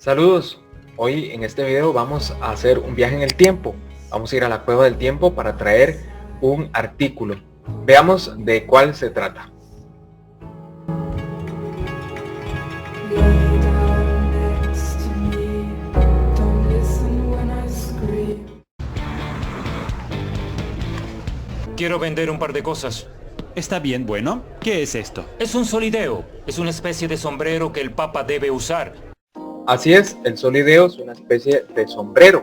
Saludos, hoy en este video vamos a hacer un viaje en el tiempo. Vamos a ir a la cueva del tiempo para traer un artículo. Veamos de cuál se trata. Quiero vender un par de cosas. Está bien, bueno. ¿Qué es esto? Es un solideo. Es una especie de sombrero que el Papa debe usar. Así es, el solideo es una especie de sombrero.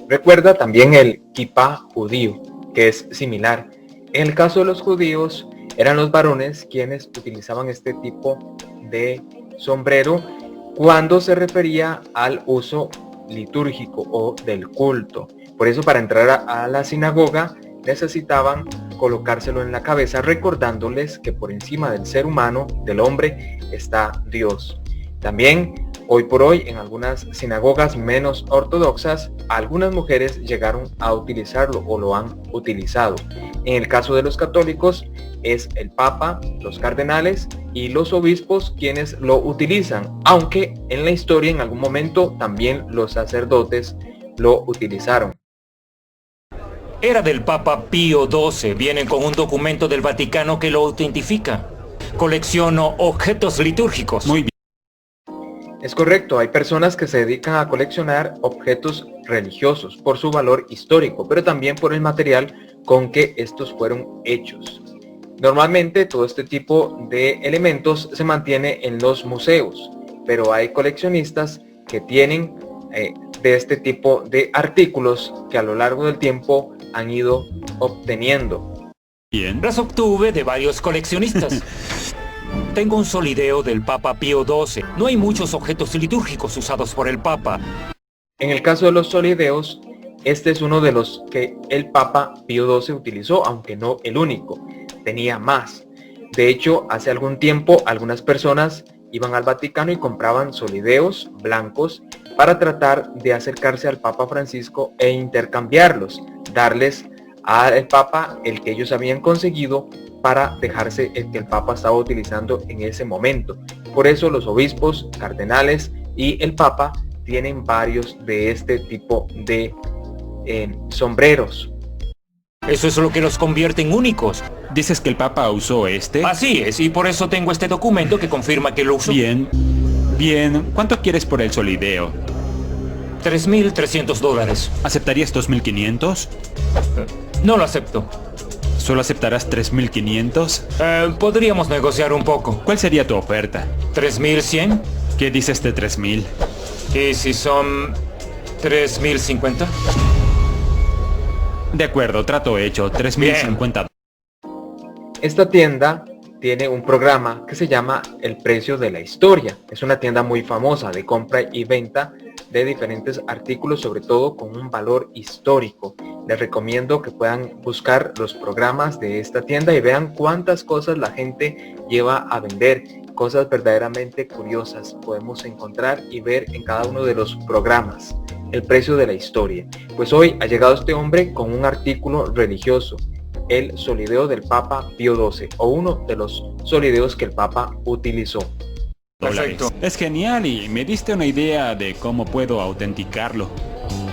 Recuerda también el kipá judío, que es similar. En el caso de los judíos, eran los varones quienes utilizaban este tipo de sombrero cuando se refería al uso litúrgico o del culto. Por eso para entrar a la sinagoga necesitaban colocárselo en la cabeza, recordándoles que por encima del ser humano, del hombre, está Dios. También, hoy por hoy, en algunas sinagogas menos ortodoxas, algunas mujeres llegaron a utilizarlo o lo han utilizado. En el caso de los católicos, es el Papa, los cardenales y los obispos quienes lo utilizan, aunque en la historia en algún momento también los sacerdotes lo utilizaron. Era del Papa Pío XII. Vienen con un documento del Vaticano que lo autentifica. Colecciono objetos litúrgicos. Muy bien. Es correcto, hay personas que se dedican a coleccionar objetos religiosos por su valor histórico, pero también por el material con que estos fueron hechos. Normalmente todo este tipo de elementos se mantiene en los museos, pero hay coleccionistas que tienen de este tipo de artículos que a lo largo del tiempo han ido obteniendo. Bien. Las obtuve de varios coleccionistas. Tengo un solideo del Papa Pío XII. No hay muchos objetos litúrgicos usados por el Papa. En el caso de los solideos, este es uno de los que el Papa Pío XII utilizó, aunque no el único. Tenía más. De hecho, hace algún tiempo algunas personas iban al Vaticano y compraban solideos blancos para tratar de acercarse al Papa Francisco e intercambiarlos, darles al Papa el que ellos habían conseguido para dejarse el que el Papa estaba utilizando en ese momento. Por eso los obispos, cardenales y el Papa tienen varios de este tipo de sombreros. Eso es lo que los convierte en únicos. ¿Dices que el Papa usó este? Así es, y por eso tengo este documento que confirma que lo usó. Bien. Bien. ¿Cuánto quieres por el solideo? $3,300. ¿Aceptarías 2.500? No lo acepto. ¿Solo aceptarás 3.500? Podríamos negociar un poco. ¿Cuál sería tu oferta? ¿3,100? ¿Qué dices de 3.000? ¿Y si son 3,050? De acuerdo, trato hecho. 3.050. Esta tienda tiene un programa que se llama El Precio de la Historia. Es una tienda muy famosa de compra y venta de diferentes artículos, sobre todo con un valor histórico. Les recomiendo que puedan buscar los programas de esta tienda y vean cuántas cosas la gente lleva a vender. Cosas verdaderamente curiosas podemos encontrar y ver en cada uno de los programas. El Precio de la Historia. Pues hoy ha llegado este hombre con un artículo religioso, el solideo del Papa Pío XII, o uno de los solideos que el Papa utilizó. Perfecto. Es genial y me diste una idea de cómo puedo autenticarlo.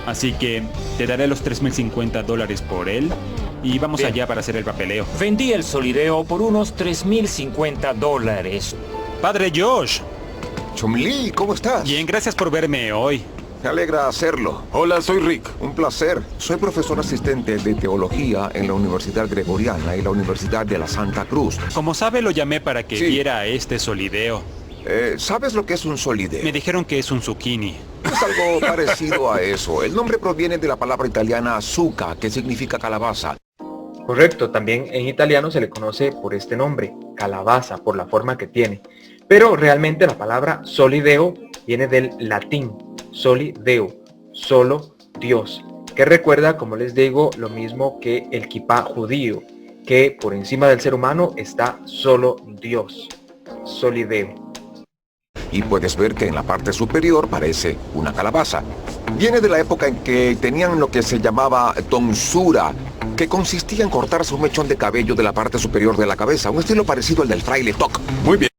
Así que te daré los $3.050 por él y vamos Bien. allá para hacer el papeleo. Vendí el solideo por unos $3,050. Padre Josh. Chumli, ¿cómo estás? Bien, gracias por verme hoy. Me alegra hacerlo. Hola, soy Rick. Un placer. Soy profesor asistente de teología en la Universidad Gregoriana y la Universidad de la Santa Cruz. Como sabe, lo llamé para que Sí. viera este solideo. ¿Sabes lo que es un solideo? Me dijeron que es un zucchini. Es algo parecido a eso. El nombre proviene de la palabra italiana zucca, que significa calabaza. Correcto, también en italiano se le conoce por este nombre, calabaza, por la forma que tiene. Pero realmente la palabra solideo viene del latín, solideo, solo Dios, que recuerda, como les digo, lo mismo que el kipá judío, que por encima del ser humano está solo Dios, solideo. Y puedes ver que en la parte superior parece una calabaza. Viene de la época en que tenían lo que se llamaba tonsura, que consistía en cortarse un mechón de cabello de la parte superior de la cabeza, un estilo parecido al del fraile Toc. Muy bien.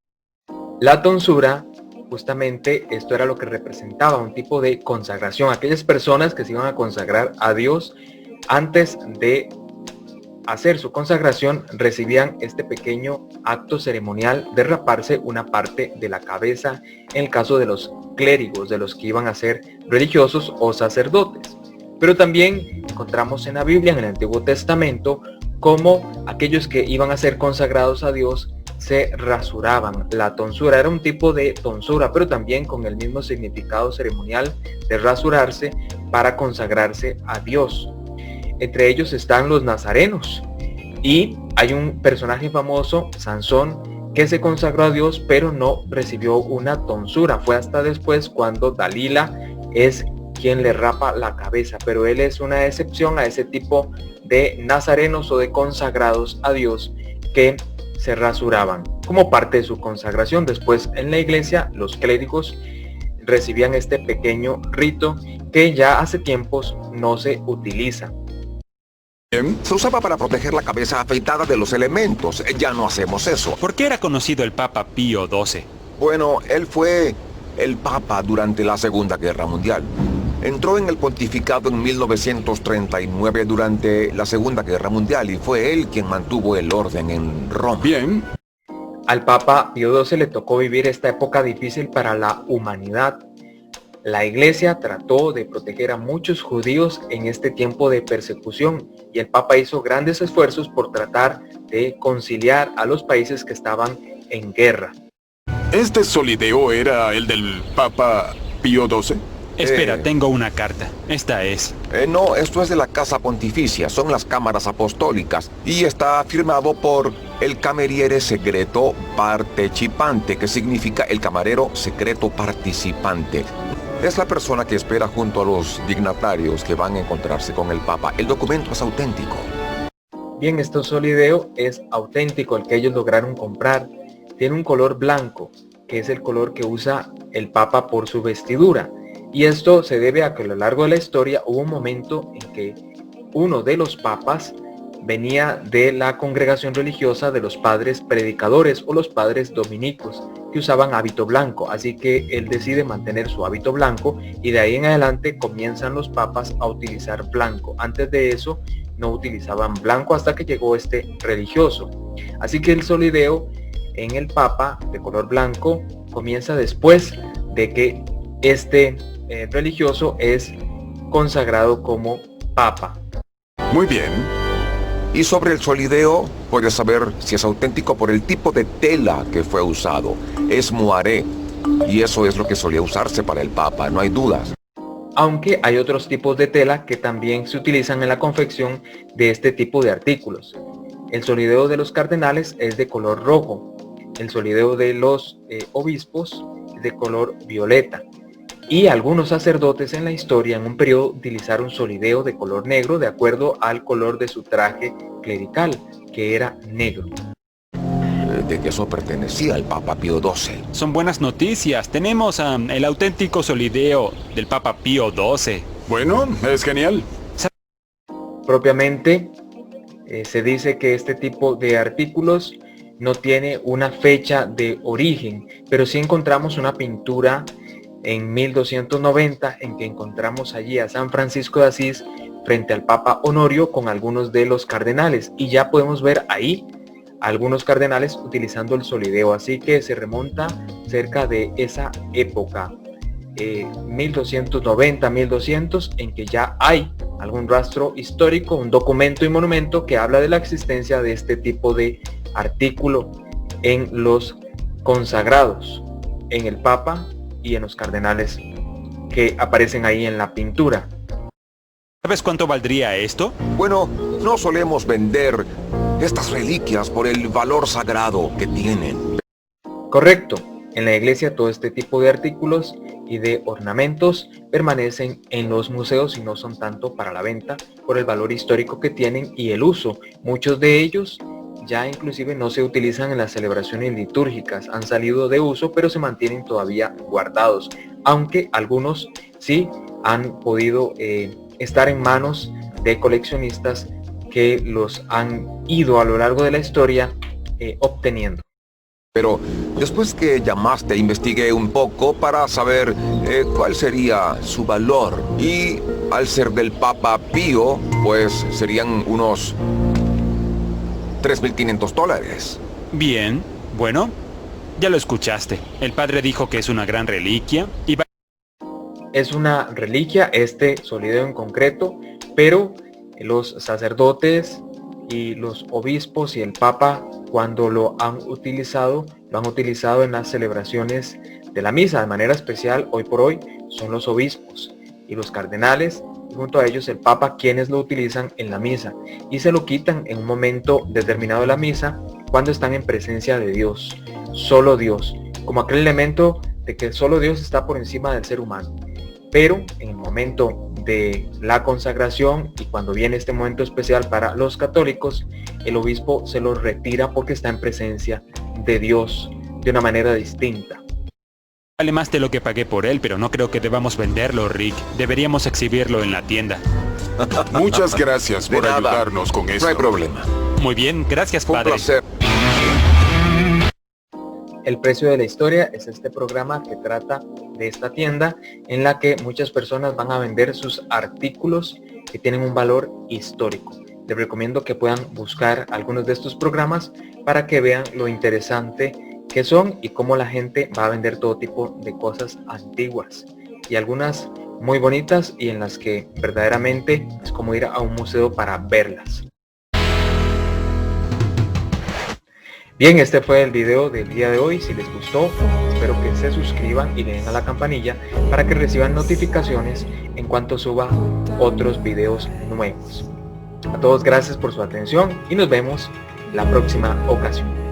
La tonsura justamente esto era lo que representaba, un tipo de consagración. Aquellas personas que se iban a consagrar a Dios antes de hacer su consagración recibían este pequeño acto ceremonial de raparse una parte de la cabeza en el caso de los clérigos, de los que iban a ser religiosos o sacerdotes. Pero también encontramos en la Biblia, en el Antiguo Testamento, como aquellos que iban a ser consagrados a Dios se rasuraban. La tonsura era un tipo de tonsura, pero también con el mismo significado ceremonial de rasurarse para consagrarse a Dios. Entre ellos están los nazarenos, y hay un personaje famoso, Sansón, que se consagró a Dios pero no recibió una tonsura. Fue hasta después cuando Dalila es quien le rapa la cabeza, pero él es una excepción a ese tipo de nazarenos o de consagrados a Dios que se rasuraban como parte de su consagración. Después en la iglesia los clérigos recibían este pequeño rito que ya hace tiempos no se utiliza. Se usaba para proteger la cabeza afeitada de los elementos. Ya no hacemos eso. ¿Por qué era conocido el Papa Pío XII? Bueno, él fue el Papa durante la Segunda Guerra Mundial. Entró en el pontificado en 1939 durante la Segunda Guerra Mundial y fue él quien mantuvo el orden en Roma. Bien. Al Papa Pío XII le tocó vivir esta época difícil para la humanidad. La iglesia trató de proteger a muchos judíos en este tiempo de persecución y el Papa hizo grandes esfuerzos por tratar de conciliar a los países que estaban en guerra. ¿Este solideo era el del Papa Pío XII? Espera, tengo una carta. Esta es. No, esto es de la Casa Pontificia, son las cámaras apostólicas y está firmado por el Cameriere Secreto Partecipante, que significa el camarero secreto participante. Es la persona que espera junto a los dignatarios que van a encontrarse con el Papa. El documento es auténtico. Bien, este solideo es auténtico, el que ellos lograron comprar. Tiene un color blanco, que es el color que usa el Papa por su vestidura. Y esto se debe a que a lo largo de la historia hubo un momento en que uno de los papas venía de la congregación religiosa de los padres predicadores o los padres dominicos, que usaban hábito blanco, así que él decide mantener su hábito blanco y de ahí en adelante comienzan los papas a utilizar blanco. Antes de eso no utilizaban blanco hasta que llegó este religioso. Así que el solideo en el Papa de color blanco comienza después de que este religioso es consagrado como Papa. Muy bien. Y sobre el solideo, puedes saber si es auténtico por el tipo de tela que fue usado. Es moaré, y eso es lo que solía usarse para el Papa, no hay dudas. Aunque hay otros tipos de tela que también se utilizan en la confección de este tipo de artículos. El solideo de los cardenales es de color rojo. El solideo de los obispos es de color violeta. Y algunos sacerdotes en la historia en un periodo utilizaron solideo de color negro de acuerdo al color de su traje clerical, que era negro. De que eso pertenecía al Papa Pío XII. Son buenas noticias. Tenemos el auténtico solideo del Papa Pío XII. Bueno, es genial. Propiamente se dice que este tipo de artículos no tiene una fecha de origen, pero sí encontramos una pintura en 1290 en que encontramos allí a San Francisco de Asís frente al Papa Honorio con algunos de los cardenales, y ya podemos ver ahí algunos cardenales utilizando el solideo, así que se remonta cerca de esa época, 1290-1200, en que ya hay algún rastro histórico, un documento y monumento que habla de la existencia de este tipo de artículo en los consagrados, en el Papa y en los cardenales que aparecen ahí en la pintura. ¿Sabes cuánto valdría esto? Bueno, no solemos vender estas reliquias por el valor sagrado que tienen. Correcto. En la iglesia todo este tipo de artículos y de ornamentos permanecen en los museos y no son tanto para la venta por el valor histórico que tienen y el uso. Muchos de ellos ya inclusive no se utilizan en las celebraciones litúrgicas, han salido de uso pero se mantienen todavía guardados, aunque algunos sí han podido estar en manos de coleccionistas que los han ido a lo largo de la historia obteniendo. Pero después que llamaste, investigué un poco para saber cuál sería su valor. Y al ser del Papa Pío, pues serían unos $3.500. Bien, bueno, ya lo escuchaste. El padre dijo que es una gran reliquia y Es una reliquia, este solideo en concreto, pero los sacerdotes y los obispos y el Papa, cuando lo han utilizado en las celebraciones de la misa. De manera especial, hoy por hoy, son los obispos y los cardenales, y junto a ellos el Papa, quienes lo utilizan en la misa, y se lo quitan en un momento determinado de la misa, cuando están en presencia de Dios, solo Dios, como aquel elemento de que solo Dios está por encima del ser humano. Pero en el momento de la consagración y cuando viene este momento especial para los católicos, el obispo se lo retira porque está en presencia de Dios de una manera distinta. vale más de lo que pagué por él, pero no creo que debamos venderlo, Rick. Deberíamos exhibirlo en la tienda. Muchas gracias por De nada. ayudarnos con esto. No hay problema. Muy bien, gracias, Fue un padre. placer. El precio de la historia es este programa que trata de esta tienda en la que muchas personas van a vender sus artículos que tienen un valor histórico. Les recomiendo que puedan buscar algunos de estos programas para que vean lo interesante que son y cómo la gente va a vender todo tipo de cosas antiguas y algunas muy bonitas y en las que verdaderamente es como ir a un museo para verlas. Bien, este fue el video del día de hoy. Si les gustó, espero que se suscriban y le den a la campanilla para que reciban notificaciones en cuanto suba otros videos nuevos. A todos gracias por su atención y nos vemos la próxima ocasión.